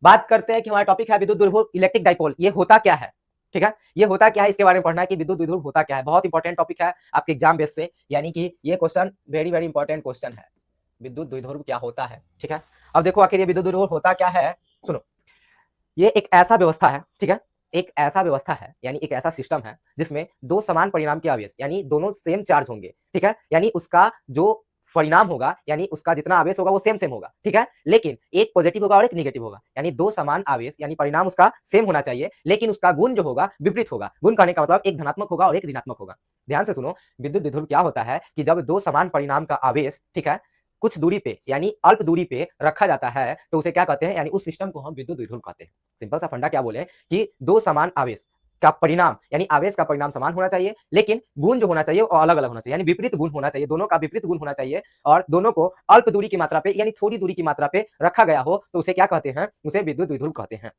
बात करते हैं कि हमारा टॉपिक है विद्युत द्विध्रुव इलेक्ट्रिक डाइपोल। ये होता क्या है, ठीक है, ये होता क्या है, इसके बारे में पढ़ना है कि विद्युत द्विध्रुव होता क्या है। बहुत इंपॉर्टेंट टॉपिक है आपके एग्जाम बेस से, यानी कि ये question very very important question है, विद्युत द्विध्रुव क्या होता है, ठीक है। अब देखो आखिर ये विद्युत द्विध्रुव होता क्या है, सुनो। ये एक ऐसा व्यवस्था है, ठीक है, एक ऐसा व्यवस्था है, यानी एक ऐसा सिस्टम है जिसमें दो समान परिणाम के आवेश, यानी दोनों सेम चार्ज होंगे, ठीक है, यानी उसका जो परिणाम होगा, यानी उसका जितना आवेश होगा वो सेम सेम होगा, ठीक है, लेकिन एक पॉजिटिव होगा और एक नेगेटिव होगा, यानी दो समान आवेश, यानी परिणाम उसका सेम होना चाहिए, लेकिन उसका गुण जो होगा विपरीत होगा। गुण कहने का मतलब एक धनात्मक होगा और एक ऋणात्मक होगा। ध्यान से सुनो, विद्युत द्विध्रुव क्या होता है कि जब दो समान परिणाम का आवेश, ठीक है, कुछ दूरी पे यानी अल्प दूरी पे रखा जाता है तो उसे क्या कहते हैं, यानी उस सिस्टम को हम विद्युत द्विध्रुव कहते हैं। सिंपल सा फंडा क्या बोले कि दो समान आवेश का परिणाम, यानी आवेश का परिणाम समान होना चाहिए, लेकिन गुण जो होना चाहिए वो अलग अलग होना चाहिए, यानी विपरीत गुण होना चाहिए, दोनों का विपरीत गुण होना चाहिए, और दोनों को अल्प दूरी की मात्रा पे यानी थोड़ी दूरी की मात्रा पे रखा गया हो तो उसे क्या कहते हैं, उसे विद्युत द्विध्रुव कहते हैं,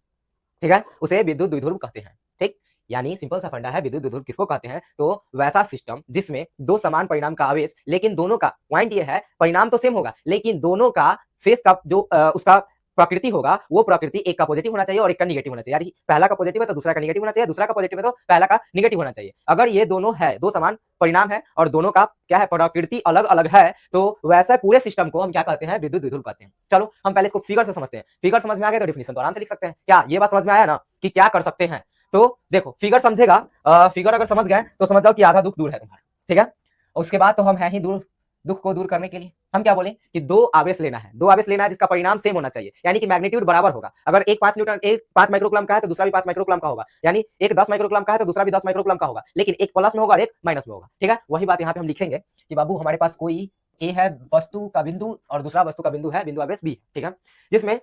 ठीक है, उसे विद्युत द्विध्रुव कहते हैं, ठीक। यानी सिंपल सा फंडा है, विद्युत द्विध्रुव किसको कहते हैं, तो वैसा सिस्टम जिसमें दो समान परिणाम का आवेश, लेकिन दोनों का पॉइंट ये है परिणाम तो सेम होगा, लेकिन दोनों का फेस का जो उसका प्रकृति होगा वो प्रकृति एक का पॉजिटिव होना चाहिए और एक का निगेटिव होना चाहिए, यानी पहला का पॉजिटिव है तो दूसरा का निगेटिव होना चाहिए, दूसरा का पॉजिटिव है तो पहला का निगेटिव होना चाहिए। अगर ये दोनों है, दो समान परिणाम है और दोनों का क्या है, प्रकृति अलग अलग है, तो वैसे पूरे सिस्टम को हम क्या कहते हैं, विद्युत द्विध्रुव कहते हैं। चलो हम पहले इसको फिगर से समझते हैं, फिगर समझ में आ गया तो डेफिनेशन तो आराम से लिख सकते हैं। क्या ये बात समझ में आया ना कि क्या कर सकते हैं, तो देखो फिगर समझेगा, फिगर अगर समझ गए तो समझ जाओ कि आधा दुख दूर है तुम्हारा, ठीक है। उसके बाद तो हम है ही दूर, दुख को दूर करने के लिए हम क्या बोले कि दो आवेश लेना है, दो आवेश लेना है जिसका परिणाम सेम होना चाहिए, यानी कि मैग्नीट्यूड बराबर होगा। अगर एक 5 न्यूटन, एक 5 माइक्रोकूलम का है तो दूसरा भी 5 माइक्रोकूलम का होगा, यानी एक 10 माइक्रोकूलम का है तो दूसरा भी 10 माइक्रोकूलम का होगा, लेकिन एक प्लस में होगा और एक माइनस में होगा, ठीक है। वही बात यहाँ पे हम लिखेंगे कि बाबू हमारे पास कोई ए है वस्तु का बिंदु और दूसरा वस्तु का बिंदु है, बिंदु आवेश बी, ठीक है, जिसमें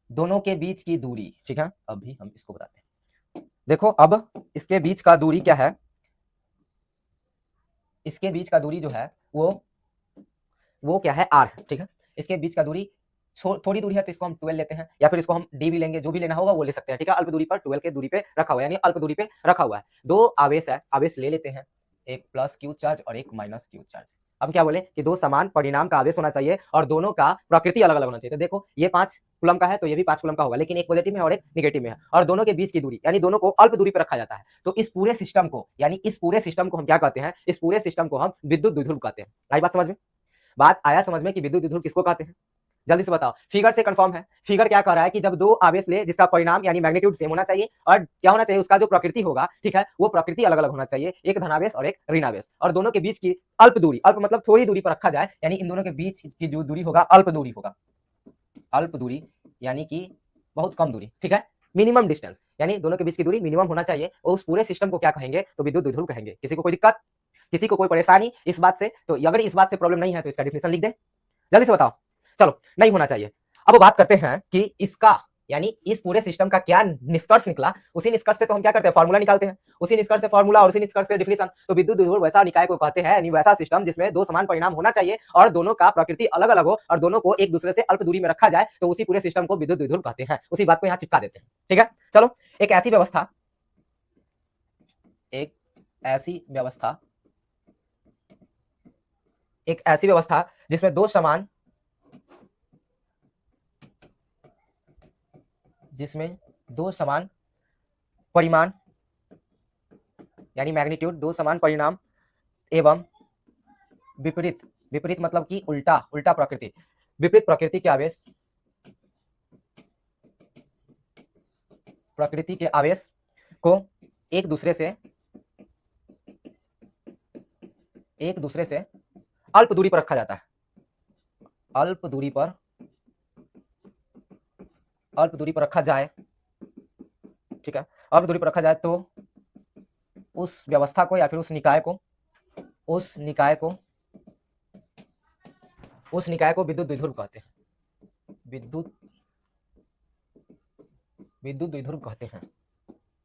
दोनों के बीच की दूरी, ठीक है, अभी हम इसको बताते हैं। देखो अब इसके बीच का दूरी क्या है, इसके बीच का दूरी जो है वो क्या है, आर, ठीक है। इसके बीच का दूरी थोड़ी दूरी है तो इसको हम 12 लेते हैं, या फिर इसको हम डी भी लेंगे, जो भी लेना होगा वो ले सकते हैं, ठीक है। अल्प दूरी पर 12 के दूरी पे रखा हुआ है, यानी अल्प दूरी पे रखा हुआ है। दो आवेश है, आवेश ले लेते हैं, एक प्लस क्यू चार्ज और एक माइनस क्यू चार्ज। अब क्या बोले कि दो समान परिणाम का आवेश होना चाहिए और दोनों का प्रकृति अलग अलग होना चाहिए। तो देखो ये 5 कूलम का है तो ये भी 5 कूलम का होगा, लेकिन एक पॉजिटिव में और एक निगेटिव में है, और दोनों के बीच की दूरी यानी दोनों को अल्प दूरी पर रखा जाता है। तो इस पूरे सिस्टम को, यानी इस पूरे सिस्टम को हम क्या कहते हैं, इस पूरे सिस्टम को हम विद्युत द्विध्रुव कहते हैं। आई बात समझ में, बात आया समझ में कि विद्युत द्विध्रुव किसको कहते हैं। जल्दी से बताओ, फिगर से कंफर्म है। फिगर क्या कह रहा है कि जब दो आवेश ले जिसका परिणाम यानी मैग्नीट्यूड सेम होना चाहिए और क्या होना चाहिए, उसका जो प्रकृति होगा, ठीक है, वो प्रकृति अलग अलग होना चाहिए, एक धनावेश और एक ऋणावेश, और दोनों के बीच की अल्प दूरी, अल्प मतलब थोड़ी दूरी पर रखा जाए, यानी इन दोनों के बीच की जो दूरी होगा अल्प दूरी होगा, अल्प दूरी यानी कि बहुत कम दूरी, ठीक है, मिनिमम डिस्टेंस, यानी दोनों के बीच की दूरी मिनिमम होना चाहिए, और उस पूरे सिस्टम को क्या कहेंगे, तो विद्युत द्विध्रुव कहेंगे। किसी को कोई दिक्कत, किसी को कोई परेशानी इस बात से, तो अगर इस बात से प्रॉब्लम नहीं है तो इसका डिफिनेशन लिख दे, जल्दी से बताओ। चलो नहीं होना चाहिए। अब बात करते हैं कि इसका यानी इस पूरे सिस्टम का क्या निष्कर्ष निकला, उसी निष्कर्ष से तो हम क्या करते हैं, फार्मूला निकालते हैं, उसी निष्कर्ष से फार्मूला और उसी निष्कर्ष से डिफिनेशन। तो विद्युत द्विध्रुव वैसा निकाय को कहते हैं, यानी वैसा सिस्टम जिसमें दो समान परिणाम होना चाहिए और दोनों का प्रकृति अलग अलग हो और दोनों को एक दूसरे से अल्प दूरी में रखा जाए, तो उसी पूरे सिस्टम को विद्युत द्विध्रुव कहते हैं। उसी बात को यहाँ चिपका देते हैं, ठीक है। चलो एक ऐसी व्यवस्था, एक ऐसी व्यवस्था, एक ऐसी व्यवस्था जिसमें दो समान, जिसमें दो समान परिमाण यानी मैग्नीट्यूड, दो समान परिणाम एवं विपरीत, विपरीत मतलब कि उल्टा, उल्टा प्रकृति, विपरीत प्रकृति के आवेश, प्रकृति के आवेश को एक दूसरे से अल्प दूरी पर रखा जाता है, अल्प दूरी पर, अल्प दूरी पर रखा जाए, ठीक है, अल्प दूरी पर रखा जाए, तो उस व्यवस्था को या फिर उस निकाय को, उस निकाय को, उस निकाय को विद्युत द्विध्रुव कहते हैं, विद्युत, विद्युत द्विध्रुव कहते हैं,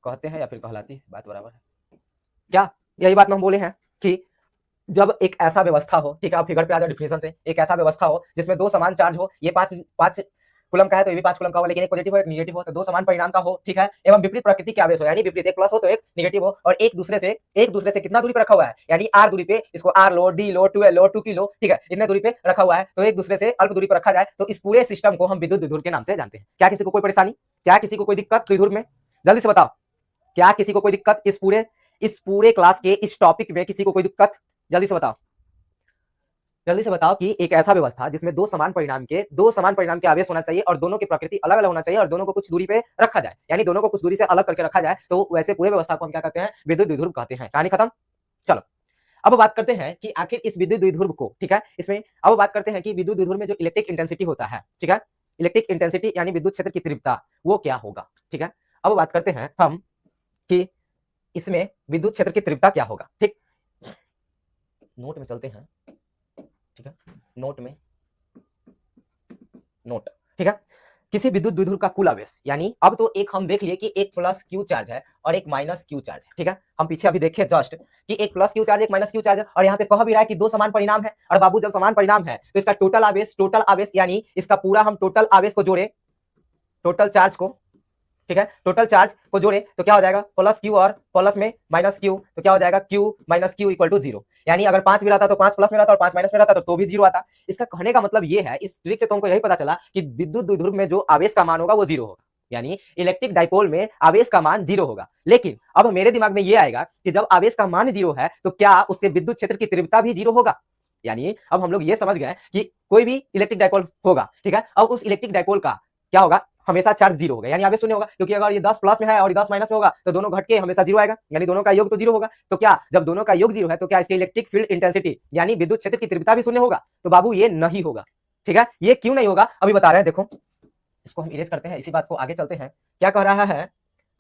कहते हैं या फिर कहलाती, बात बराबर है क्या। यही बात हम बोले हैं कि जब एक ऐसा व्यवस्था हो, ठीक है, आप फिगर पे आ जाओ डिफिनेशन से, एक ऐसा व्यवस्था हो जिसमें दो समान चार्ज हो, ये पांच पांच कूलम का है तो ये भी 5 कूलम का होगा, लेकिन एक पॉजिटिव हो एक नेगेटिव हो तो दो समान परिणाम का हो, ठीक है। एवं विपरीत प्रकृति के आवेश हो, यानी विपरीत, एक प्लस हो तो एक नेगेटिव हो, और एक दूसरे से कितना दूरी पर रखा हुआ है, यानी r दूरी पे, इसको r लो, d लो, 12 लो, 2 लो, ठीक है, इतने दूरी पे रखा हुआ है, तो एक दूसरे से अल्प दूरी पर रखा जाए तो इस पूरे सिस्टम को हम विद्युत द्विध्रुव के नाम से जानते हैं। क्या किसी को कोई परेशानी, क्या किसी को कोई दिक्कत द्विध्रुव में, जल्दी से बताओ, क्या किसी को कोई दिक्कत इस पूरे क्लास के इस टॉपिक में किसी को कोई दिक्कत, जल्दी से बताओ, जल्दी से बताओ कि एक ऐसा व्यवस्था जिसमें दो समान परिणाम के आवेश होना चाहिए और दोनों की प्रकृति अलग अलग होना चाहिए और दोनों को कुछ दूरी पे रखा जाए, यानी दोनों को कुछ दूरी से अलग करके रखा जाए, तो वैसे पूरे व्यवस्था को हम क्या कहते हैं, विद्युत द्विध्रुव कहते हैं। कहानी खत्म। चलो अब बात करते हैं कि आखिर इस विद्युत द्विध्रुव को, ठीक है, इसमें अब बात करते हैं कि विद्युत द्विध्रुव में जो इलेक्ट्रिक इंटेंसिटी होता है, ठीक है, इलेक्ट्रिक इंटेंसिटी यानी विद्युत क्षेत्र की तीव्रता वो क्या होगा, ठीक है। अब बात करते हैं हम कि इसमें विद्युत क्षेत्र की तीव्रता क्या होगा, ठीक। नोट में चलते हैं, ठीक है, नोट में नोट, ठीक है। किसी विद्युत द्विध्रुव का कुल आवेश, यानी अब तो एक हम देख लिए कि एक प्लस क्यू चार्ज है और एक माइनस क्यू चार्ज है, ठीक है। हम पीछे अभी देखे जस्ट कि एक प्लस क्यू चार्ज एक माइनस क्यू चार्ज है, और यहाँ पे कह भी रहा है कि दो समान परिणाम है, और बाबू जब समान परिणाम है तो इसका टोटल आवेश यानी इसका पूरा हम टोटल आवेश को जोड़े, टोटल चार्ज को, ठीक है, टोटल चार्ज को जोड़े तो क्या हो जाएगा, प्लस क्यू और प्लस में माइनस क्यू, तो क्या हो जाएगा, Q minus Q equal to 0, यानी अगर 5 भी रहता तो 5 प्लस में रहता और 5 माइनस में रहता तो भी 0 आता। इसका कहने का मतलब ये है, इस ट्रिक से तुमको यही पता चला कि विद्युत द्विध्रुव में जो आवेश का मान होगा वो 0 होगा, यानी इलेक्ट्रिक डाइपोल में आवेश का मान 0 होगा। लेकिन अब मेरे दिमाग में ये आएगा कि जब आवेश का मान 0 है तो क्या उसके विद्युत क्षेत्र की तीव्रता भी 0 होगा, यानी अब हम लोग ये समझ गए कि कोई भी इलेक्ट्रिक डाइपोल होगा, ठीक है, अब उस इलेक्ट्रिक डाइपोल का क्या होगा, हमेशा चार्ज 0 होगा, यानी आवेश शून्य होगा, क्योंकि अगर ये 10 प्लस में है और ये 10 माइनस में होगा तो दोनों घट के हमेशा 0 आएगा, यानी दोनों का योग तो 0 होगा। तो क्या जब दोनों का योग 0 है तो क्या इसके इलेक्ट्रिक फील्ड इंटेंसिटी यानी विद्युत क्षेत्र की तीव्रता भी शून्य होगा, तो बाबू ये नहीं होगा, ठीक है। ये क्यों नहीं होगा अभी बता रहे हैं, देखो इसको हम इरेज करते हैं, इसी बात को आगे चलते हैं। क्या कह रहा है,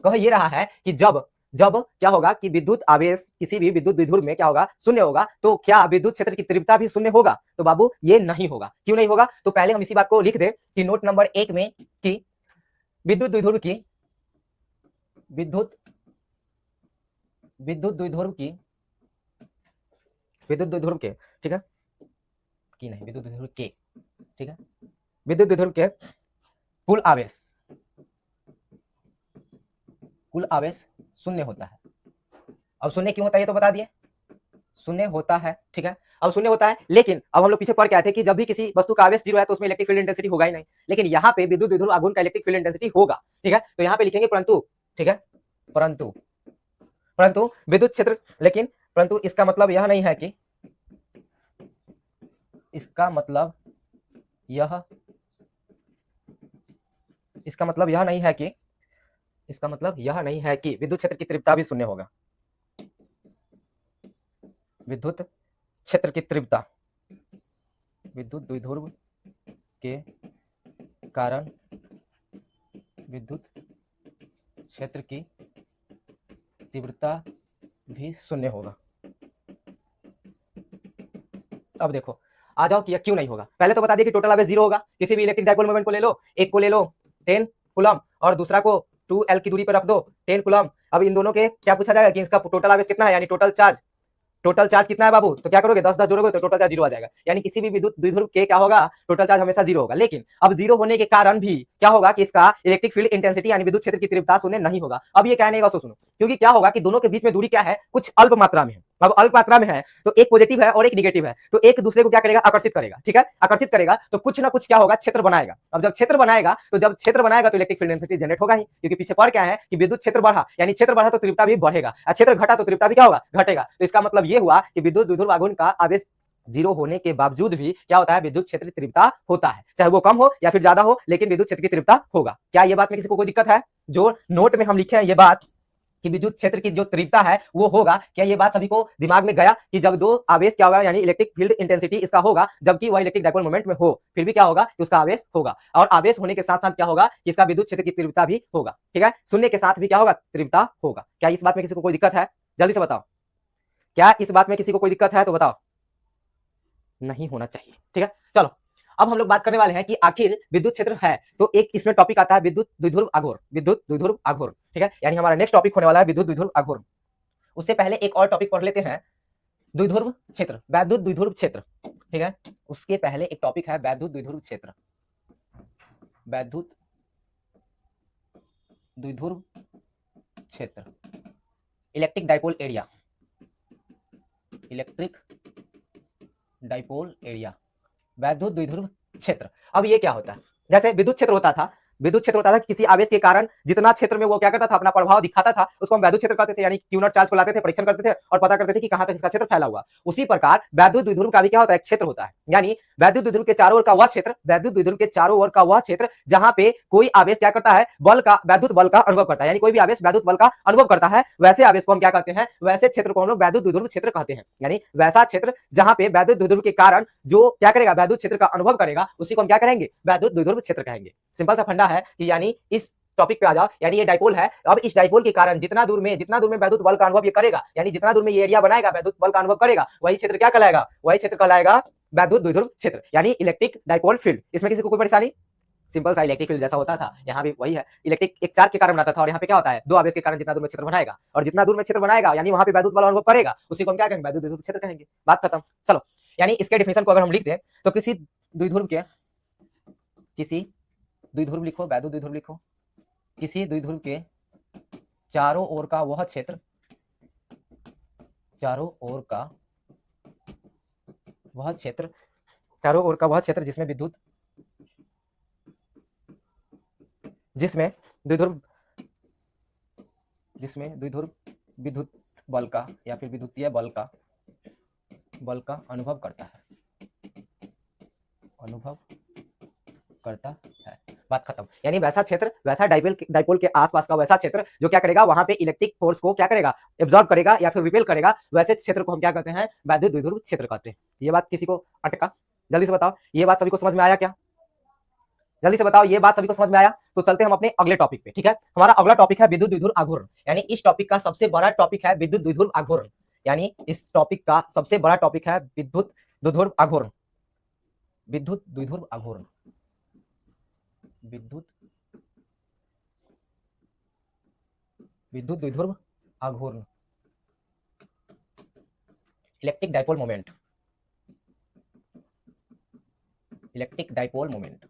कह ये रहा है कि जब क्या होगा कि विद्युत आवेश किसी भी विद्युत द्विध्रुव में क्या होगा, शून्य होगा, तो क्या विद्युत क्षेत्र की तीव्रता भी शून्य होगा, तो बाबू ये नहीं होगा। क्यों नहीं होगा, तो पहले हम इसी बात को लिख दे कि नोट नंबर 1 में कि विद्युत द्विध्रुव की विद्युत द्विध्रुव के, ठीक है, की नहीं, विद्युत द्विध्रुव के, ठीक है, विद्युत द्विध्रुव के कुल आवेश शून्य होता है। अब शून्य क्यों होता है ये तो बता दिए, शून्य होता है, ठीक है, अब शून्य होता है, लेकिन अब हम लोग पीछे पढ़ के आए थे कि जब भी किसी वस्तु का आवेश 0 है तो उसमें इलेक्ट्रिक फील्ड इंटेंसिटी होगा ही नहीं, लेकिन यहाँ पे विद्युत द्विध्रुव आघूर्ण का इलेक्ट्रिक फील्ड इंटेंसिटी होगा, ठीक है, तो यहाँ पे लिखेंगे परंतु, ठीक है, परंतु विद्युत क्षेत्र, लेकिन परंतु इसका मतलब यह नहीं है कि इसका मतलब यह नहीं है कि विद्युत क्षेत्र की तीव्रता भी शून्य होगा, विद्युत क्षेत्र की तीव्रता विद्युत द्विध्रुव के कारण विद्युत क्षेत्र की तीव्रता भी शून्य होगा। अब देखो आ जाओ कि यह क्यों नहीं होगा, पहले तो बता दिए कि टोटल आवेश 0 होगा, किसी भी इलेक्ट्रिक डाइपोल मोमेंट को ले लो, एक को ले लो 10 कूलम और दूसरा को 2L की दूरी पर रख दो 10 कूलम। अब इन दोनों के क्या पूछा जाएगा कि इसका टोटल आवेश कितना है, यानी टोटल चार्ज कितना है बाबू, तो क्या करोगे 10 10 जोड़ोगे तो टोटल चार्ज 0 आ जाएगा, यानी किसी भी विद्युत द्विध्रुव के क्या होगा, टोटल चार्ज हमेशा 0 होगा। लेकिन अब 0 होने के कारण भी क्या होगा कि इसका इलेक्ट्रिक फील्ड इंटेंसिटी यानी विद्युत क्षेत्र की तीव्रता शून्य नहीं होगा। अब ये कहने का सुनो, क्योंकि क्या होगा कि दोनों के बीच में दूरी क्या है, कुछ अल्प मात्रा में है। अब अल्प मात्रा में है तो एक पॉजिटिव है और एक निगेटिव है, तो एक दूसरे को क्या करेगा, आकर्षित करेगा, ठीक है, आकर्षित करेगा तो कुछ ना कुछ क्या होगा, क्षेत्र बनाएगा। अब जब क्षेत्र बनाएगा तो इलेक्ट्रिक फील्ड डेंसिटी जनरेट होगा ही, क्योंकि पीछे पर क्या है कि विद्युत क्षेत्र बढ़ा, यानी क्षेत्र बढ़ा तो तीव्रता भी बढ़ेगा, और क्षेत्र घटा तो तीव्रता भी क्या होगा, घटेगा। तो इसका मतलब ये हुआ कि विद्युत द्विध्रुव आघूर्ण का आवेश 0 होने के बावजूद भी क्या होता है, विद्युत क्षेत्र की तीव्रता होता है, चाहे वो कम हो या फिर ज्यादा हो, लेकिन विद्युत क्षेत्र की तीव्रता होगा। क्या ये बात में किसी को कोई दिक्कत है, जो नोट में हम लिखे हैं ये बात कि विद्युत क्षेत्र की जो तीव्रता है वो होगा, क्या ये बात सभी को दिमाग में गया कि जब दो आवेश क्या होगा, यानी इलेक्ट्रिक फील्ड इंटेंसिटी इसका होगा, जबकि वह इलेक्ट्रिक डाइपोल मोमेंट में हो, फिर भी क्या होगा कि उसका आवेश होगा, और आवेश होने के साथ साथ क्या होगा कि इसका विद्युत क्षेत्र की तीव्रता भी होगा, ठीक है, शून्य के साथ भी क्या होगा, तीव्रता होगा। क्या इस बात में किसी को कोई दिक्कत है, जल्दी से बताओ, क्या इस बात में किसी को कोई दिक्कत है तो बताओ, नहीं होना चाहिए, ठीक है। चलो अब हम लोग बात करने वाले हैं कि आखिर विद्युत क्षेत्र है तो एक इसमें टॉपिक आता है विद्युत द्विध्रुव आघूर्ण, ठीक है, यानी हमारा नेक्स्ट टॉपिक होने वाला है विद्युत द्विध्रुव आघूर्ण। उससे पहले एक और टॉपिक पढ़ लेते हैं, द्विध्रुव क्षेत्र, वैद्युत द्विध्रुव क्षेत्र, ठीक है, उसके पहले एक टॉपिक है वैद्युत द्विध्रुव क्षेत्र। वैद्युत द्विध्रुव क्षेत्र, electric dipole area, electric dipole area, वैद्युत द्विध्रुव क्षेत्र। अब ये क्या होता है, जैसे विद्युत क्षेत्र होता था, विद्युत क्षेत्र होता था कि किसी आवेश के कारण जितना क्षेत्र में वो क्या करता था, अपना प्रभाव दिखाता था, उसको हम वैद्युत क्षेत्र कहते थे। यानी क्यू नॉट चार्ज को लाते थे, परीक्षण करते थे और पता करते थे कि कहां तक इसका क्षेत्र फैला हुआ। उसी प्रकार वैद्युत द्विध्रुव का भी क्या होता है, एक क्षेत्र होता है। यानी वैद्युत द्विध्रुव के चारों ओर का वह क्षेत्र, वैद्युत द्विध्रुव के चारों ओर का वह क्षेत्र जहां पे कोई आवेश क्या करता है, बल का, वैद्युत बल का अनुभव करता है। यानी कोई भी आवेश वैद्युत बल का अनुभव करता है, वैसे आवेश को हम क्या कहते हैं, वैसे क्षेत्र को हम लोग वैद्युत द्विध्रुव क्षेत्र कहते हैं। यानी वैसा क्षेत्र जहां पे वैद्युत द्विध्रुव के कारण जो क्या करेगा, वैद्युत क्षेत्र का अनुभव करेगा, उसी को हम क्या करेंगे, वैद्युत द्विध्रुव क्षेत्र कहेंगे। सिंपल सा फंडा है कि यानी इस टॉपिक पे आ जाओ। यानी ये डाइपोल है, अब इस डाइपोल के कारण जितना दूर में वैद्युत बल का अनुभव ये करेगा, यानी जितना दूर में ये एरिया बनाएगा, वैद्युत बल का अनुभव करेगा, वही क्षेत्र क्या कहलाएगा, वही क्षेत्र कहलाएगा वैद्युत द्विध्रुव क्षेत्र, यानी इलेक्ट्रिक डाइपोल फील्ड। इसमें किसी को कोई परेशानी? सिंपल सा इलेक्ट्रिक फील्ड जैसा होता था, यहाँ भी वही है। इलेक्ट्रिक एक चार्ज के कारण बनाता था, और यहाँ पे क्या होता है, दो आवेश के कारण जितना दूर में क्षेत्र बनाएगा, और जितना दूर में क्षेत्र बनाएगा यानी वहां पे वैद्युत बल अनुभव करेगा, उसी को हम क्या कहेंगे, वैद्युत द्विध्रुव क्षेत्र कहेंगे। बात खत्म। चलो, यानी इसके डिफिनेशन को अगर हम लिखते हैं तो किसी द्विध्रुव लिखो, वैद्युत द्विध्रुव लिखो, किसी द्विध्रुव के चारों ओर का वह क्षेत्र, चारों ओर का वह क्षेत्र जिसमें द्विध्रुव विद्युत बल का या फिर विद्युतीय बल का अनुभव करता है। बात खत्म। यानी वैसा क्षेत्र, वैसा डाइपोल के आसपास का वैसा क्षेत्र जो क्या करेगा, वहां पे इलेक्ट्रिक फोर्स को क्या करेगा, एब्जॉर्ब करेगा या फिर रिपेल करेगा, वैसे क्षेत्र को हम क्या कहते हैं, वैद्युत द्विध्रुव क्षेत्र कहते हैं। ये बात किसी को अटका? जल्दी से बताओ, ये बात सभी को समझ में आया क्या? जल्दी से बताओ, ये बात सभी को समझ में आया? तो चलते हम अपने अगले टॉपिक पे। ठीक है, हमारा अगला टॉपिक है विद्युत द्विध्रुव आघूर्ण। यानी इस टॉपिक का सबसे बड़ा टॉपिक है विद्युत द्विध्रुव आघूर्ण। यानी इस टॉपिक का सबसे बड़ा टॉपिक है विद्युत द्विध्रुव आघूर्ण। विद्युत द्विध्रुव आघूर्ण, विद्युत द्विध्रुव आघूर्ण, electric dipole moment, electric dipole moment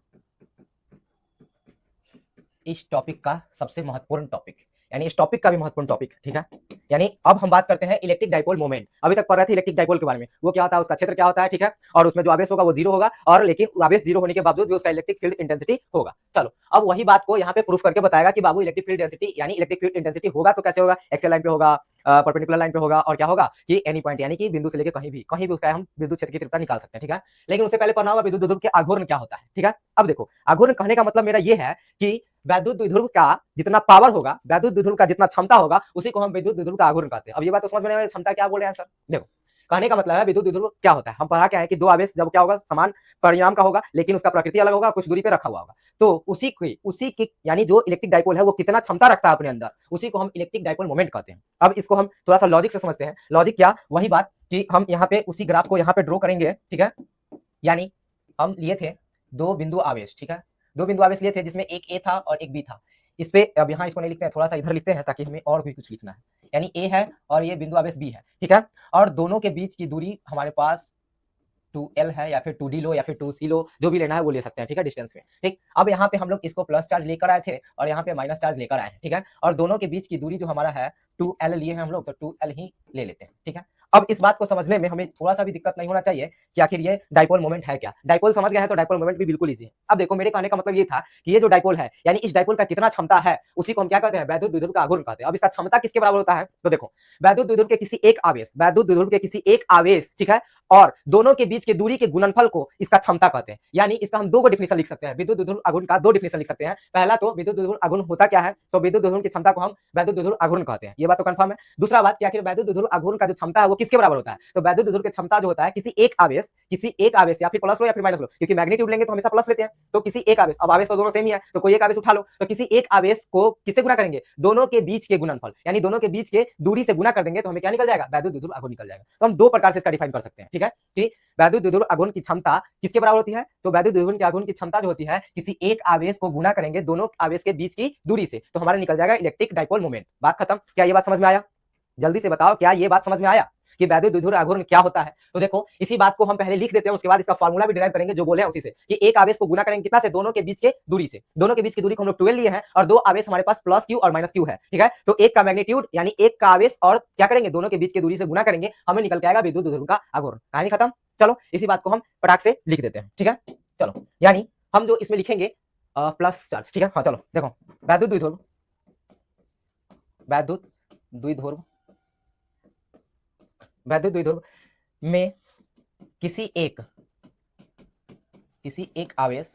इस टॉपिक का सबसे महत्वपूर्ण टॉपिक, यानी इस टॉपिक का भी महत्वपूर्ण टॉपिक। ठीक है, यानी अब हम बात करते हैं इलेक्ट्रिक डाइपोल मोमेंट। अभी तक पढ़ रहे थे इलेक्ट्रिक डाइपोल के बारे में, वो क्या होता है, उसका क्षेत्र क्या होता है। ठीक है, और उसमें जो आवेश होगा वो जीरो होगा, और लेकिन आवेश जीरो होने के बावजूद भी उसका इलेक्ट्रिक फील्ड इंटेंसिटी होगा। चलो, अब वही बात को यहाँ पे प्रूफ करके बताएगा कि बाबू इलेक्ट्रिक फील्ड डेंसिटी, यानी इलेक्ट्रिक फील्ड इंटेंसिटी होगा तो कैसे होगा, एक्सियल लाइन पे होगा, परपेंडिकुलर लाइन पे होगा, और क्या होगा कि एनी पॉइंट, यानी कि बिंदु से लेकर कहीं भी उसका हम विद्युत क्षेत्र की तीव्रता निकाल सकते हैं। ठीक है, लेकिन उससे पहले पढ़ना होगा विद्युत द्विध्रुव के आघूर्ण क्या होता है। ठीक है, अब देखो, आघूर्ण कहने का मतलब मेरा ये है कि वैद्युत द्विध्रुव का जितना पावर होगा, वैद्युत द्विध्रुव का जितना क्षमता होगा, उसी को हम विद्युत द्विध्रुव का आघूर्ण कहते हैं। अब ये बात तो समझ में नहीं आ रही, क्षमता क्या बोल रहे हैं सर? देखो, कहने का मतलब है विद्युत द्विध्रुव क्या होता है, हम पढ़ा क्या है कि दो आवेश जब क्या होगा, समान परिमाण का होगा, लेकिन उसका प्रकृति अलग होगा, कुछ दूरी पे रखा हुआ होगा, तो उसी की यानी जो इलेक्ट्रिक डाइपोल है वो कितना क्षमता रखता है अपने अंदर, उसी को हम इलेक्ट्रिक डाइपोल मोमेंट कहते हैं। अब इसको हम थोड़ा सा लॉजिक से समझते हैं। लॉजिक क्या, वही बात कि हम यहाँ पे उसी ग्राफ को यहाँ पे ड्रॉ करेंगे। ठीक है, यानी हम लिए थे दो बिंदु आवेश। ठीक है, दो बिंदु आवेश लिए थे जिसमें एक ए था और एक बी था। इस पे अब यहाँ इसको नहीं लिखते हैं, थोड़ा सा इधर लिखते हैं ताकि हमें और भी कुछ लिखना है। यानी ए है और ये बिंदु आवेश बी है। ठीक है, और दोनों के बीच की दूरी हमारे पास 2L है, या फिर 2D लो, या फिर 2C लो, जो भी लेना है वो ले सकते हैं। ठीक है, डिस्टेंस में। ठीक, अब यहाँ पे हम लोग इसको प्लस चार्ज लेकर आए थे और यहाँ पे माइनस चार्ज लेकर आए हैं। ठीक है, और दोनों के बीच की दूरी जो हमारा है 2L लिए हैं हम लोग, तो 2L ही ले लेते हैं। ठीक है, अब इस बात को समझने में हमें थोड़ा सा भी दिक्कत नहीं होना चाहिए कि आखिर ये डाइपोल मोमेंट है क्या। डाइपोल समझ गए हैं तो डाइपोल मोमेंट भी बिल्कुल इजी है। अब देखो, मेरे कहने का मतलब ये था कि ये जो डाइपोल है, यानी इस डाइपोल का कितना क्षमता है, उसी को हम क्या कहते हैं, वैद्युत द्विध्रुव का आघूर्ण कहते हैं। अब इसका क्षमता किसके बराबर होता है, तो देखो, वैद्युत द्विध्रुव के किसी एक आवेश, ठीक है, और दोनों के बीच के दूरी के गुणनफल को इसका क्षमता कहते हैं। यानी इसका हम दो डिफिनेशन लिख सकते हैं, विद्युत द्विध्रुव आघूर्ण का दो डिफिनेशन लिख सकते हैं। पहला तो विद्युत द्विध्रुव आघूर्ण होता क्या है, तो विद्युत द्विध्रुव की क्षमता को हम वैद्युत द्विध्रुव आघूर्ण कहते हैं। ये बात तो कंफर्म है। दूसरा बात, कि आखिर वैद्युत द्विध्रुव आघूर्ण का जो क्षमता है वो किसके बराबर होता है, तो वैद्युत द्विध्रुव की क्षमता जो होता है किसी एक आवेश या फिर प्लस लो या फिर माइनस लो, क्योंकि मैग्नीट्यूड लेंगे तो हमेशा प्लस लेते हैं, तो किसी एक आवेश, अब आवेश तो दोनों सेम ही है, तो कोई एक आवेश उठा लो, तो किसी एक आवेश को किससे गुणा करेंगे, दोनों के बीच के गुणनफल, यानी दोनों के बीच के दूरी से गुणा कर देंगे तो हमें क्या निकल जाएगा, वैद्युत द्विध्रुव आघूर्ण निकल जाएगा। तो हम दो प्रकार से इसका डिफाइन कर सकते हैं। ठीक है, ठीक, वैद्युत द्विध्रुव आघूर्ण की क्षमता किसके बराबर होती है, तो वैद्युत द्विध्रुव के आघूर्ण की क्षमता जो होती है किसी एक आवेश को गुणा करेंगे दोनों आवेश के बीच की दूरी से, तो हमारा निकल जाएगा इलेक्ट्रिक डाइपोल मोमेंट। बात खत्म। क्या ये बात समझ में आया? जल्दी से बताओ, क्या ये बात समझ में आया कि वैद्युत द्विध्रुव आघूर्ण क्या होता है। तो देखो इसी बात को हम पहले लिख देते हैं, उसके बाद इसका फॉर्मूला भी डिराइव करेंगे जो बोले हैं उसी से, कि एक आवेश को गुना करेंगे कितना से, दोनों के बीच के दूरी से। दोनों के बीच की दूरी को हम लोग 12 लिए हैं और दो आवेश हमारे पास प्लस क्यू और माइनस क्यू है, ठीक है। तो एक का मैग्नीट्यूड यानी एक का आवेश और क्या करेंगे, दोनों के बीच की दूरी से गुना करेंगे, हमें निकल के आएगा विद्युत द्विध्रुव का आघूर्ण। कहानी खत्म। चलो इसी बात को हम पटाख से लिख देते हैं, ठीक है। चलो यानी हम जो इसमें लिखेंगे प्लस चार्ज, ठीक है। हाँ चलो देखो, वैद्युत द्विध्रुव, वैद्युत द्विध्रुव, वैद्युत द्विध्रुव में किसी एक आवेश,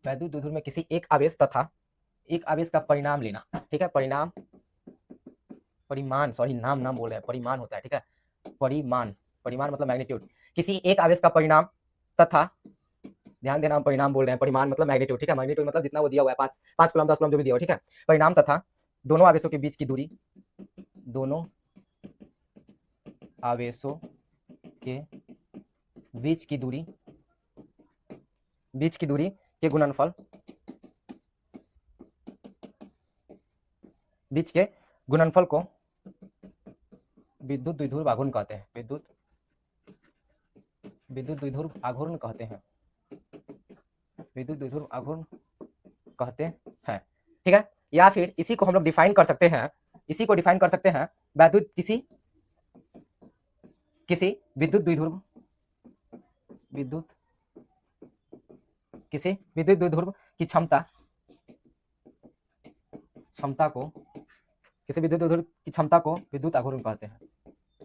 वैद्युत द्विध्रुव में किसी एक आवेश तथा एक आवेश का परिणाम लेना, ठीक है। परिणाम, परिमाण, सॉरी नाम बोल रहे हैं, परिमाण होता है, ठीक है। परिमाण, परिमाण मतलब मैग्नीट्यूड। किसी एक आवेश का परिणाम तथा, ध्यान देना हम परिणाम बोल रहे हैं, परिमाण मतलब मैग्नीट्यूड, ठीक है। मैग्नीट्यूड मतलब जितना वो दिया हुआ है, 5 कूलम 10 कूलम जो भी दिया हुआ, ठीक है। परिणाम तथा दोनों आवेशों के बीच की दूरी, दोनों आवेशों के बीच की दूरी, बीच की दूरी के गुणनफल, बीच के गुणनफल को विद्युत द्विध्रुव आघूर्ण कहते हैं। विद्युत द्विध्रुव आघूर्ण कहते हैं, विद्युत द्विध्रुव आघूर्ण कहते हैं, ठीक है। या फिर इसी को हम लोग डिफाइन कर सकते हैं, इसी को डिफाइन कर सकते हैं वैद्युत किसी विद्युत द्विध्रुव, किसी विद्युत द्विध्रुव की क्षमता को, किसी विद्युत द्विध्रुव की क्षमता को विद्युत आघूर्ण कहते हैं,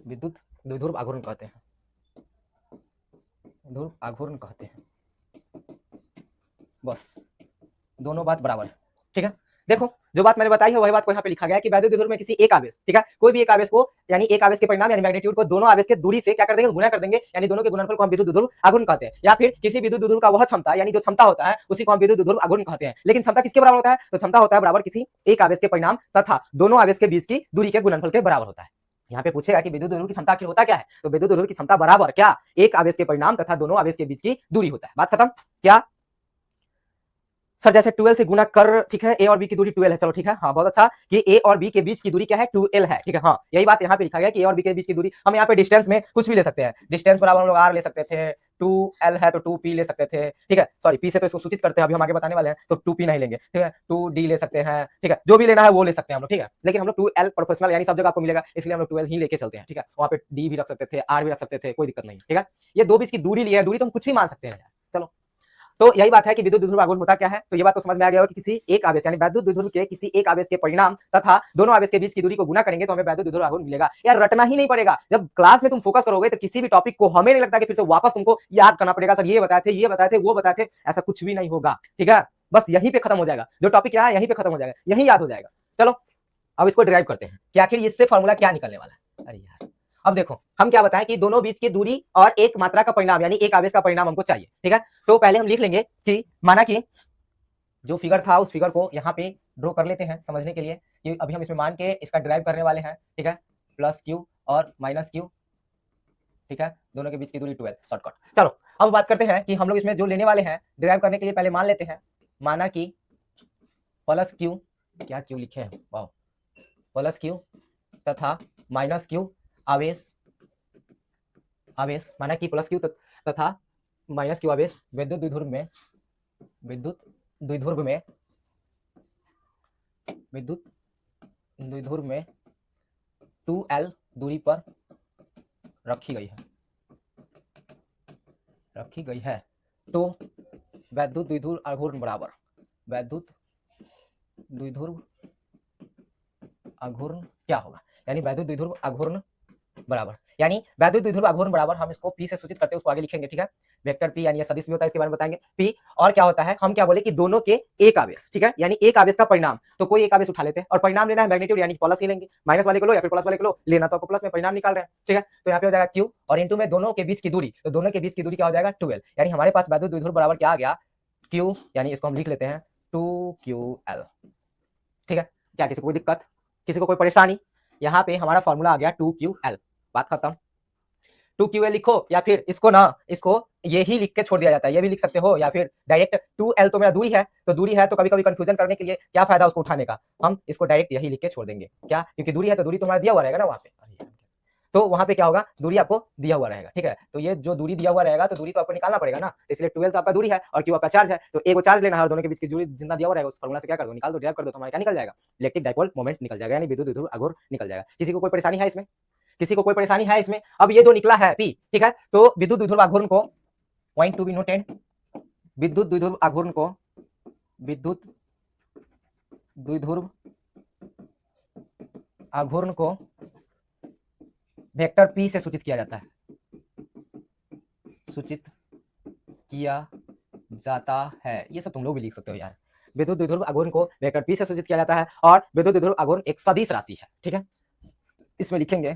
विद्युत द्विध्रुव आघूर्ण कहते हैं, ध्रुव आघूर्ण कहते हैं। बस दोनों बात बराबर है, ठीक है। देखो जो बात मैंने बताई है वही बात को यहाँ पे लिखा गया है कि वैद्युत द्विध्रुव में किसी एक आवेश, ठीक है, कोई भी एक आवेश को, यानी एक आवेश के परिणाम यानी मैग्नीट्यूड को दोनों आवेश के दूरी से क्या कर देंगे, गुना कर देंगे, यानी दोनों के गुणनफल को हम विद्युत द्विध्रुव आघूर्ण कहते हैं। या फिर किसी विद्युत द्विध्रुव का वह क्षमता, यानी जो क्षमता होता है उसी को हम विद्युत द्विध्रुव आघूर्ण कहते हैं। लेकिन क्षमता किसके बराबर होता है, तो क्षमता होता है बराबर किसी एक आवेश के परिणाम तथा दोनों आवेश के बीच की दूरी के गुणनफल के बराबर होता है। यहाँ पे पूछेगा कि विद्युत द्विध्रुव की क्षमता आखिर होता क्या है, तो विद्युत द्विध्रुव की क्षमता बराबर क्या, एक आवेश के परिणाम तथा दोनों आवेश के बीच की दूरी होता है। बात खत्म। क्या सर जैसे 12 से गुना कर, ठीक है, ए और बी की दूरी 12 है, चलो ठीक है, हाँ बहुत अच्छा, कि ए और बी के बीच की दूरी क्या है, 2l है, ठीक है। हाँ यही बात यहाँ पे लिखा गया कि ए और बी के बीच की दूरी, हम यहाँ पे डिस्टेंस में कुछ भी ले सकते हैं, डिस्टेंस बराबर हम लोग r ले सकते थे, 2l है तो 2p ले सकते थे, ठीक है। सॉरी p से तो इसको सूचित करते हैं, अभी हम आगे बताने वाले हैं, तो 2p नहीं लेंगे, ठीक है, 2d ले सकते हैं, ठीक है, जो भी लेना है वो ले सकते हैं हम लोग, ठीक है। लेकिन हम लोग 2l प्रोफेशनल यानी सब जगह आपको मिलेगा, इसलिए हम लोग 12 ही लेके चलते हैं, ठीक है। वहाँ पे d भी रख सकते थे, r भी रख सकते थे, कोई दिक्कत नहीं, ठीक है। ये दो बीच की दूरी ली है, दूरी तो हम कुछ भी मान सकते हैं। चलो तो यही बात है कि विद्युत द्विध्रुव आघूर्ण होता क्या है, तो ये बात तो समझ में आ गया कि किसी एक आवेश यानी वैद्युत द्विध्रुव के किसी एक आवेश के परिणाम तथा दोनों आवेश के बीच की दूरी को गुना करेंगे तो हमें वैद्युत द्विध्रुव आघूर्ण मिलेगा। यार रटना ही नहीं पड़ेगा, जब क्लास में तुम फोकस करोगे तो किसी भी टॉपिक को हमें नहीं लगता कि फिर से वापस तुमको याद करना पड़ेगा, सर ये बताए थे वो बताए थे, ऐसा कुछ भी नहीं होगा, ठीक है। बस यहीं पे खत्म हो जाएगा, जो टॉपिक क्या है यहीं पे खत्म हो जाएगा, यहीं याद हो जाएगा। चलो अब इसको डिराइव करते हैं कि आखिर इससे फॉर्मूला क्या निकलने वाला है। अरे यार अब देखो हम क्या बताएं कि दोनों बीच की दूरी और एक मात्रा का परिणाम यानी एक आवेश का परिणाम हमको चाहिए, ठीक है। तो पहले हम लिख लेंगे कि माना कि जो फिगर था उस फिगर को यहाँ पे ड्रॉ कर लेते हैं समझने के लिए, कि अभी हम इसमें मान के इसका डिराइव करने वाले हैं, ठीक है, प्लस क्यू और माइनस क्यू, ठीक है, दोनों के बीच की दूरी 12 शॉर्टकट। चलो अब बात करते हैं कि हम लोग इसमें जो लेने वाले हैं डिराइव करने के लिए पहले मान लेते हैं, माना कि प्लस क्यू, क्या क्यू लिखे हैं, वाह, प्लस क्यू तथा माइनस क्यू आवेश, माना कि प्लस क्यू तथा माइनस क्यू आवेश विद्युत द्विध्रुव में 2l दूरी पर रखी गई है, तो वैद्युत द्विध्रुव आघूर्ण बराबर, वैद्युत द्विध्रुव आघूर्ण क्या होगा, यानी वैद्युत द्विध्रुव आघूर्ण बराबर, यानी वैद्युत द्विध्रुव आघूर्ण बराबर, हम इसको p से सूचित करते हैं, उसको आगे लिखेंगे, ठीक है, वेक्टर p यानी सदिश भी होता है, इसके बारे में बताएंगे p। और क्या होता है, हम क्या बोले कि दोनों के एक आवेश, ठीक है, यानी एक आवेश का परिणाम, तो कोई एक आवेश उठा लेते हैं और परिणाम लेना है मैग्नीट्यूड यानी प्लस ही लेंगे, माइनस वाले को लो या फिर प्लस वाले को लो, लेना तो आपको प्लस में परिणाम निकाल रहे हैं, ठीक है। तो यहाँ पे हो जाएगा q और इंटू में दोनों के बीच की दूरी, तो दोनों के बीच की दूरी क्या हो जाएगा 12, यानी हमारे पास वैद्युत द्विध्रुव बराबर क्या आ गया q, यानी इसको हम लिख लेते हैं 2ql, ठीक है। क्या किसी को कोई दिक्कत, किसी को कोई परेशानी, यहाँ पे हमारा फॉर्मूला आ गया 2ql, बात खत्म। 2ql लिखो या फिर इसको ना, इसको ये ही लिख के छोड़ दिया जाता है, ये भी लिख सकते हो, या फिर डायरेक्ट 2l तो मेरा दूरी है, तो दूरी है तो कभी कभी कंफ्यूजन करने के लिए क्या फायदा उसको उठाने का, हम इसको डायरेक्ट यही लिख के छोड़ देंगे, क्या, क्योंकि दूरी है तो दूरी तो हमारा दिया हुआ रहेगा ना वहां पे। तो वहां पे क्या होगा, दूरी आपको दिया हुआ रहेगा, ठीक है। तो ये जो दूरी दिया हुआ रहेगा तो दूरी तो आपको निकालना पड़ेगा ना, तो इसलिए 12 तो आपका दूरी है और क्यू आपका चार्ज है, तो एक वो चार्ज लेना है और दोनों के बीच की दूरी जितना दिया हुआ रहेगा उस फार्मूला से क्या कर दो, निकाल दो, डिराइव कर दो, तो हमारा क्या निकल जाएगा, इलेक्ट्रिक डाइपोल मोमेंट निकल जाएगा, यानी विद्युत द्विध्रुव आघूर्ण निकल जाएगा। किसी को कोई परेशानी है इसमें, किसी को कोई परेशानी है इसमें? अब ये जो निकला है पी, ठीक है, तो विद्युत द्विध्रुव आघूर्ण को पॉइंट टू बी नोटेड, विद्युत द्विध्रुव आघूर्ण को विद्युत द्विध्रुव आघूर्ण को वेक्टर पी से सूचित किया जाता है, सूचित किया जाता है। ये सब तुम लोग भी लिख सकते हो यार। विद्युत द्विध्रुव आघूर्ण को वेक्टर पी से सूचित किया जाता है और विद्युत द्विध्रुव आघूर्ण एक सदिश राशि है, ठीक है। इसमें लिखेंगे,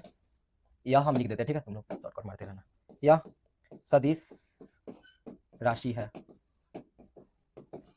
यह हम लिख देते हैं, ठीक है, तुम लोग शॉर्टकट मारते रहना, यह सदिश राशि है,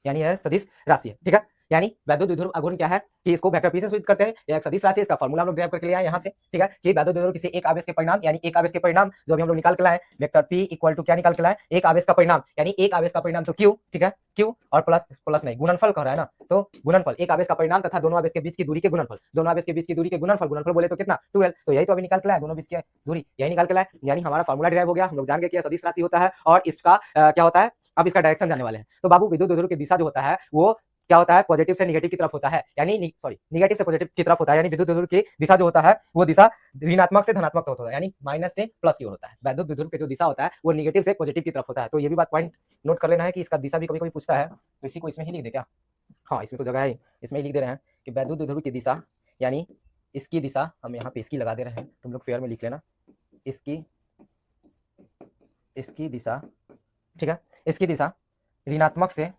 यानी यह सदिश राशि है, ठीक है। यानी वैद्युत द्विध्रुव आघूर्ण क्या है कि इसको वेक्टर पी से सूचित करते हैं, यह एक सदिश राशि है, इसका फार्मूला हम लोग ड्राइव करके ले आए यहाँ से, ठीक है, कि वैद्युत द्विध्रुव किसी एक आवेश के परिणाम, यानी एक आवेश के परिणाम जो भी हम लोग निकाल के लाए, वेक्टर पी इक्वल टू क्या निकाल के लाए, एक आवेश का परिणाम, यानी एक आवेश का परिणाम तो क्यू, ठीक है, क्यू और प्लस नहीं, गुणनफल कह रहा है ना, तो गुणनफल एक आवेश का परिणाम तथा दोनों आवेश के बीच की दूरी के गुणनफल, दोनों आवेश के बीच की दूरी के गुणनफल, गुणनफल बोले तो कितना 12, तो यही तो अभी निकाल के लाए, दोनों बीच की दूरी यही निकाल के लाए, यानी हमारा फार्मूला ड्राइव हो गया, हम लोग जान गए कि सदिश राशि होता है और इसका क्या होता है, अब इसका डायरेक्शन जानने वाले हैं। तो बाबू विद्युत द्विध्रुव की दिशा जो होता है वो क्या होता है, पॉजिटिव से नेगेटिव की तरफ होता है, यानी नेगेटिव से पॉजिटिव की तरफ होता है, यानी विद्युत द्विध्रुव की दिशा जो होता है वो दिशा ऋणात्मक से धनात्मक होता है, यानी माइनस से प्लस की ओर होता है। वैद्युत द्विध्रुव की जो दिशा होता है वो नेगेटिव से पॉजिटिव की तरफ होता है। तो ये भी बात पॉइंट नोट कर लेना है कि इसका दिशा भी कभी कभी पूछता है, तो इसी को इसमें ही लिख दे क्या, हाँ इसमें तो जगह है, इसमें ही लिख दे रहे हैं कि वैद्युत द्विध्रुव की दिशा, यानी इसकी दिशा हम यहाँ पे इसकी लगा दे रहे हैं, तुम लोग फेयर में लिख लेना, इसकी दिशा, ठीक है, इसकी दिशा ऋणात्मक से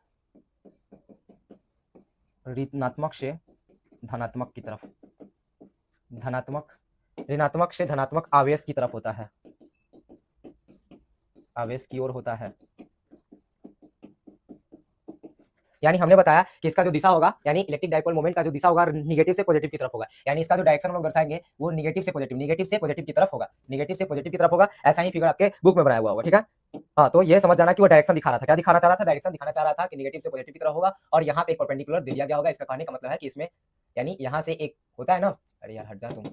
धनात्मक की तरफ, ऋणात्मक से धनात्मक आवेश की तरफ होता है, आवेश की ओर होता है। यानी हमने बताया कि इसका जो दिशा होगा, यानी इलेक्ट्रिक डाइपोल मोमेंट का जो दिशा होगा निगेटिव से पॉजिटिव की तरफ होगा, यानी इसका जो डायरेक्शन हम लोग दर्शाएंगे वो निगेटिव से पॉजिटिव की तरफ होगा, निगेटिव से पॉजिटिव की तरफ होगा। ऐसा ही फिगर आपके बुक में बनाया हुआ होगा, ठीक है। हाँ, तो ये समझ जाना कि वो डायरेक्शन दिखा रहा था, क्या दिखाना चाह रहा था, डायरेक्शन दिखाना चाह रहा था कि निगेटिव से पॉजिटिव की तरफ होगा और यहाँ पे एक परपेंडिकुलर दे दिया गया होगा। इसका कहने का मतलब है कि इसमें यानी यहाँ से एक होता है ना, अरे यार हट जा तुम,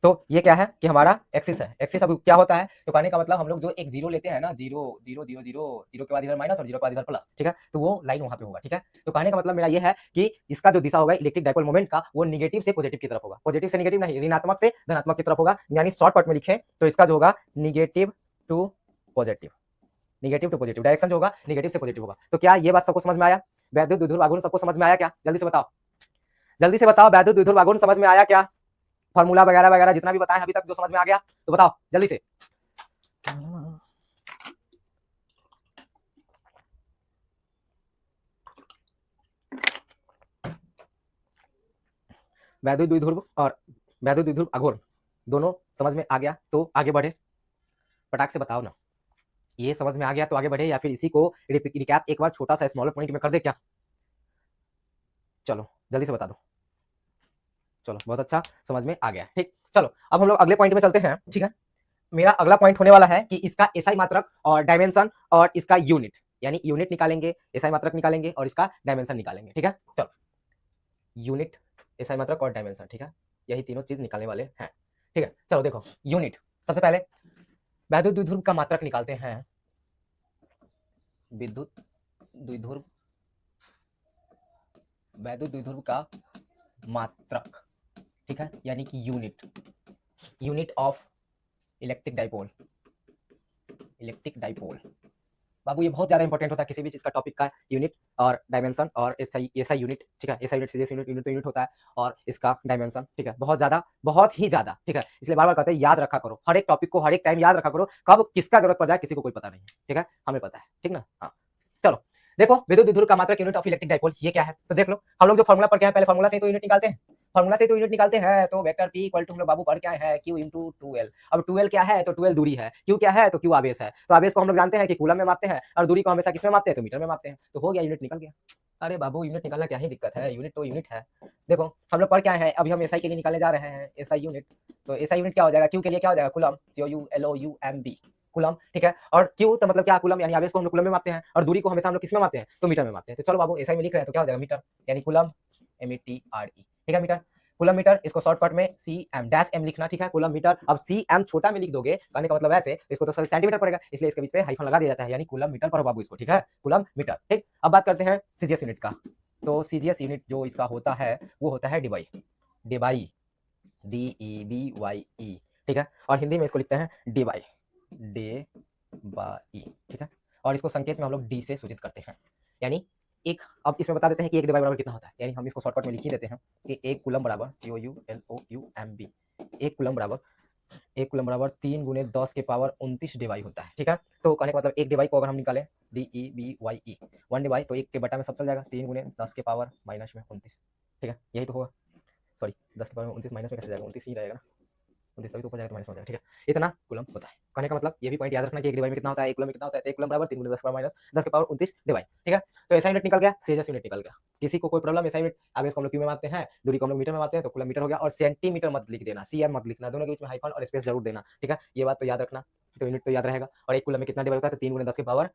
तो ये क्या है कि हमारा एक्सिस है, एक्सिस अब क्या होता है, तो कहने का मतलब हम लोग जो एक जीरो लेते हैं ना, zero zero zero zero zero के बाद इधर माइनस और जीरो के बाद इधर प्लस, ठीक है, तो वो लाइन वहां पे होगा, ठीक है। तो कहने का मतलब मेरा ये है कि इसका जो दिशा होगा इलेक्ट्रिक डाइपोल मोमेंट का वो निगेटिव से पॉजिटिव की तरफ होगा, पॉजिटिव से निगेटिव नहीं, ऋणात्मक से धनात्मक की तरफ होगा, यानी शॉर्टकट में लिखें तो इसका जो होगा निगेटिव टू पॉजिटिव, डायरेक्शन जो होगा निगेटिव से पॉजिटिव होगा। तो क्या ये बात सबको समझ में आया? वैद्युत द्विध्रुव आघूर्ण सबको समझ में आया क्या? जल्दी से बताओ, जल्दी से बताओ, वैद्युत द्विध्रुव आघूर्ण समझ में आया क्या? फॉर्मूला वगैरह वगैरह जितना भी बताएं अभी तक जो समझ में आ गया तो बताओ जल्दी से। वैद्युत द्विध्रुव और वैद्युत द्विध्रुव आघूर्ण दोनों समझ में आ गया तो आगे बढ़े, पटाख से बताओ ना, ये समझ में आ गया तो आगे बढ़े या फिर इसी को रिकैप एक बार छोटा सा स्मॉलर पॉइंट में कर दे क्या? चलो जल्दी से बता दो, चलो बहुत अच्छा समझ में आ गया, ठीक। चलो अब हम लोग अगले पॉइंट में चलते हैं, ठीक है। मेरा अगला पॉइंट होने वाला है कि इसका एसआई मात्रक और डायमेंशन और इसका यूनिट, यानी यूनिट निकालेंगे, एसआई मात्रक निकालेंगे और इसका डायमेंशन निकालेंगे, ठीक है। चलो यूनिट, एसआई मात्रक और डायमेंशन, ठीक है, यही तीनों चीज निकालने वाले हैं, ठीक है। चलो देखो यूनिट, सबसे पहले वैद्युत द्विध्रुव का मात्रक निकालते हैं, विद्युत द्विध्रुव का मात्रक, ठीक है, यानी कि यूनिट ऑफ इलेक्ट्रिक डाइपोल। बाबू ये बहुत ज्यादा इंपॉर्टेंट होता है किसी भी चीज का टॉपिक का, यूनिट और डायमेंशन और एसआई यूनिट, ठीक है, एसआई यूनिट सीधे यूनिट तो यूनिट होता है और इसका डायमेंशन, ठीक है, बहुत ही ज्यादा, ठीक है। इसलिए बार बार कहते हैं याद रखा करो, हर एक टॉपिक को हर एक टाइम याद रखा करो, कब किसका जरूरत पड़ जाए किसी को कोई पता नहीं है, ठीक है, हमें पता है, ठीक ना। हाँ चलो देखो विद्युत द्विध्रुव का मात्रक यूनिट ऑफ इलेक्ट्रिक डाइपोल ये क्या है, तो देख लो हम लोग जो फॉर्मूला पढ़ के हैं, पहले फॉर्मूला से तो यूनिट निकालते हैं, तो वेक्टर p इक्वल टू हम लोग बाबू पढ़ के आए हैं q इंटू 2l। अब 2l क्या है, तो 2l दूरी है, q क्या है, तो q आवेश है, तो आवेश को हम लोग जानते हैं कि कूलम में मापते हैं और दूरी को हमेशा किस में मापते हैं, तो मीटर में मापते हैं, तो हो गया यूनिट निकल गया। अरे बाबू यूनिट निकालना क्या ही दिक्कत है, यूनिट तो यूनिट है। देखो हम लोग पढ़ के आए हैं, अभी हम एसआई के लिए निकालने जा रहे हैं, एसआई यूनिट, तो एसआई यूनिट क्या हो जाएगा, q के लिए क्या हो जाएगा, कूलम, COULOUMB कूलम, ठीक है। और क्यू तो मतलब क्या, कूलम, यानी आवेश को हम लोग कूलम में मापते हैं और दूरी को हमेशा हम लोग किस में मापते हैं, तो मीटर में मापते हैं। तो चलो बाबू एसआई में लिख रहे हैं तो क्या हो जाएगा, मीटर, यानी कूलम METRE, ठीक है मीटर। कूलम मीटर, इसको शॉर्टकट में सीएम डैश एम लिखना, ठीक है, कूलम मीटर। अब सीएम छोटा में लिख दोगे, कहने का मतलब ऐसे, इसको तो सेंटीमीटर पड़ेगा, इसलिए इसके बीच पे हाइफन लगा दिया जाता है, यानी कूलम मीटर पढ़ो बाबू इसको, ठीक है, कूलम मीटर। ठीक, अब बात करते हैं सीजीएस यूनिट का। तो सीजीएस यूनिट जो इसका होता है वो होता है डिबाई, डिबाई, DEBYE, ठीक है, और हिंदी में इसको लिखते हैं डिबाई, डेबाई, ठीक है, और इसको संकेत में हम लोग डी से सूचित करते हैं, यानी एक। अब इसमें बता देते हैं कि एक डिबाई बराबर कितना होता है, यानी हम इसको शॉर्टकट में लिख ही देते हैं कि एक कूलम बराबर COULOUMB, एक कूलम बराबर 3 × 10 के पावर 29 डिबाई होता है, ठीक है। तो कहने का मतलब एक डिबाई को अगर हम निकालें DEBYE 1 डिबाई, तो एक के बटा में सब चल जाएगा, 3 × 10 के पावर माइनस में 29, ठीक है, यही तो होगा, सॉरी 10 के पावर में 29 माइनस में कैसे जाएगा, 29 ही रहेगा ना, 29 तभी तो ऊपर जाएगा तो माइनस हो जाएगा, ठीक है, इतना कूलम होता है। कहने का मतलब ये भी पॉइंट याद रखना कि एक डिवाई में कितना होता है, एक कूलम में कितना होता है, एक कूलम बराबर 3 × 10 पावर माइनस 10 के पावर 29 डिवाई, ठीक है। तो ऐसा यूनिट निकल गया, सीजीएस यूनिट निकल गया। किसी को कोई प्रॉब्लम, ऐसा यूनिट अब इसको हम लोग क्यों में मापते हैं, दूरी को हम लोग मीटर में मापते हैं, तो कूलम मीटर हो गया, और सेंटीमीटर मत लिख देना, सीएम मत लिखना, दोनों के बीच में हाइफन और स्पेस जरूर देना, ठीक है, ये बात तो याद रखना, तो यूनिट तो याद रहेगा। और एक कूलम में कितना डिवाई होता है, तो 3 × 10 के पावर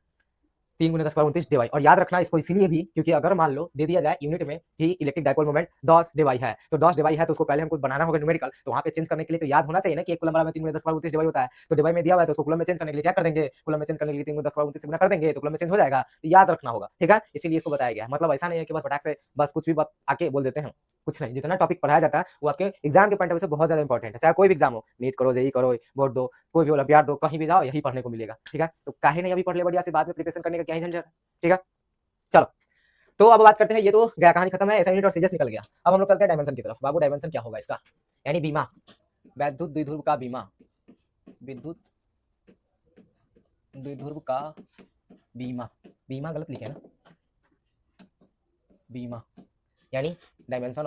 29 डिवाई, और याद रखना इसको इसलिए भी क्योंकि अगर मान लो दे दिया जाए यूनिट में कि इलेक्ट्रिक डाइपोल मोमेंट 10 डिवाई है, तो 10 डिवाई है तो उसको पहले हमको बनाना होगा न्यूमेरिकल, तो वहां पे चेंज करने के लिए तो याद होना चाहिए ना कि एक कूलम बराबर 3 × 10 डिवाई होता है, तो डिवाई में दिया हुआ है तो उसको कूलम में चेंज करने के लिए क्या कर देंगे, कूलम में चेंज करने के लिए 3 × 10 से गुना कर देंगे, तो कूलम में चेंज हो जाएगा, तो याद रखना होगा, ठीक है, इसीलिए इसको बताया गया है। मतलब ऐसा नहीं है कि बस फटाक से बस कुछ भी बात आके बोल देते हैं, कुछ नहीं, जितना टॉपिक पढ़ाया जाता है वो आपके एग्जाम के पॉइंट ऑफ व्यू से बहुत ज्यादा इंपॉर्टेंट है, चाहे कोई भी एग्जाम हो, नीट करो, जेई करो, बोर्ड दो, कोई भी ओलंपियाड दो, कहीं भी जाओ यही पढ़ने को मिलेगा, ठीक है, तो काहे नहीं अभी पढ़ ले, बढ़िया से बाद में प्रिपरेशन करने का क्या ही झंझट है, ठीक है। चलो, तो अब बात करते हैं, ये तो गया कहानी खत्म है, ऐसा यूनिट और सीजीएस निकल गया। अब हम लोग चलते हैं डायमेंशन की तरफ। बाबू डायमेंशन क्या होगा इसका, यानी बीमा, विद्युत द्विध्रुव का बीमा, विद्युत द्विध्रुव का बीमा, बीमा गलत लिखे ना, बीमा यानी dimension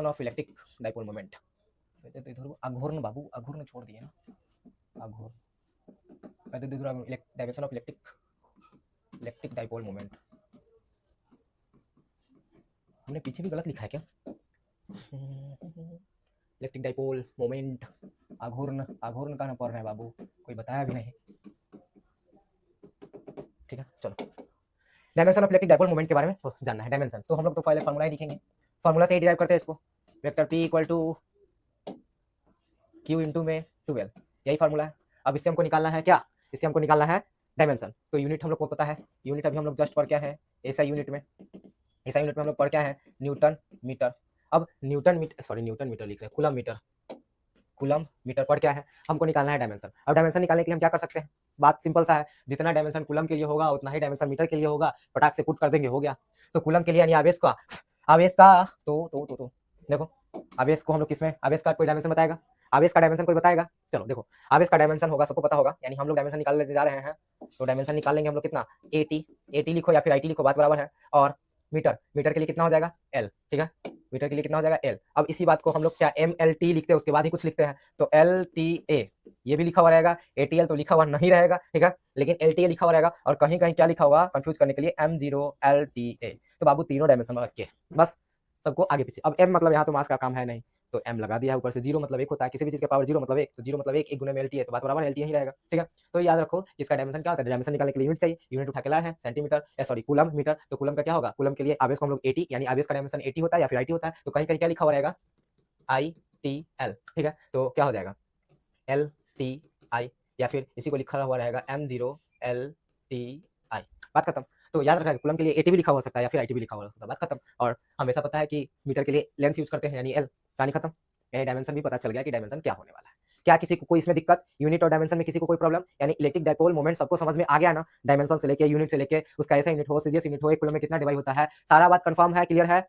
of electric dipole moment, अघूर्ण बाबू, अघूर्ण छोड़ दिए ना, अघूर्ण, dimension of electric dipole moment, हमने पीछे भी गलत लिखा है क्या, इलेक्ट्रिक डाइपोल मोमेंट, अघूर्ण, अघूर्ण का ना पढ़ रहे हैं बाबू, कोई बताया भी नहीं, ठीक है। चलो, dimension of electric dipole moment के बारे में तो जानना है, डायमेंशन तो हम लोग तो पहले फार्मूला ही लिखेंगे, फार्मूला से ही डिराइव करते हैं इसको, वेक्टर P = Q × में 12, यही फार्मूला है। अब इससे हमको निकालना है क्या, इससे हमको निकालना है डायमेंशन, तो यूनिट हम लोग को पता है, यूनिट अभी हम लोग जस्ट पढ़ क्या है, एसआई यूनिट में हम लोग पढ़ क्या है, न्यूटन मीटर। अब न्यूटन मीटर लिख रहे हैं, कूलम मीटर पढ़ क्या है, हमको निकालना है डायमेंशन। अब डायमेंशन निकालने के लिए हम क्या कर सकते हैं, बात सिंपल सा है, जितना डायमेंशन कूलम के लिए होगा उतना ही डायमेंशन मीटर के लिए होगा, फटाक से पुट कर देंगे, हो गया। तो कूलम के लिए यानी आवेश का तो देखो, आवेश को हम लोग किसमें, आवेश का कोई डायमेंशन बताएगा, आवेश का डायमेंशन कोई बताएगा, चलो देखो, आवेश का डायमेंशन होगा, सबको पता होगा, यानी हम लोग डायमेंशन निकाल लेते जा रहे हैं, तो डायमेंशन निकाल लेंगे हम लोग कितना, AT लिखो या फिर IT लिखो, बात बराबर है। और मीटर के लिए कितना हो जाएगा, L, ठीक है, मीटर के लिए कितना हो जाएगा, L। अब इसी बात को हम लोग क्या MLT लिखते हैं, उसके बाद ही कुछ लिखते हैं, तो LTA ये भी लिखा हुआ रहेगा, ATL तो लिखा हुआ नहीं रहेगा, ठीक है, लेकिन LTA लिखा हुआ रहेगा, और कहीं कहीं क्या लिखा हुआ कंफ्यूज करने के लिए M0LTA। तो बाबू तीनों डायमेंशन रख के बस सबको आगे पीछे। अब M मतलब यहाँ तो मास का काम है नहीं, तो M लगा दिया, ऊपर से 0 मतलब 1 होता है, किसी भी चीज का पावर 0 मतलब 1, तो 0 मतलब 1 गुना में LT है, तो बात बराबर LT ही रहेगा, ठीक है। तो याद रखो इसका डायमेंशन क्या होता है, डायमेंशन निकालने के लिए यूनिट चाहिए, यूनिट उठा के लाया है सेंटीमीटर, कूलम मीटर, तो कूलम का क्या होगा, कूलम के लिए आवेश को हम लोग AT, यानी आवेश का डायमेंशन AT होता है या फिर IT होता है, तो कहीं कहीं क्या लिखा हुआ रहेगा ITL, ठीक है, तो क्या हो जाएगा LTI, या फिर इसी को लिखा हुआ रहेगा M0LTI, बात खत्म। तो याद रखना कूलम के लिए AT भी लिखा हो सकता है या फिर IT भी लिखा हो सकता है, बात खत्म। और हमेशा पता है कि मीटर के लिए लेंथ यूज करते हैं, यानी L, कहानी खत्म, यानी डायमेंशन भी पता चल गया कि डायमेंशन क्या होने वाला है। क्या किसी को कोई इसमें दिक्कत, यूनिट और डायमेंशन में किसी को कोई प्रॉब्लम, यानी इलेक्ट्रिक डाइपोल मोमेंट सबको समझ में आ गया ना, डायमेंशन से लेके यूनिट से लेके उसका ऐसा यूनिट हो, सीजीएस यूनिट हो, एक कूलम में कितना डिवाइड होता है, सारा बात कंफर्म है, क्लियर है।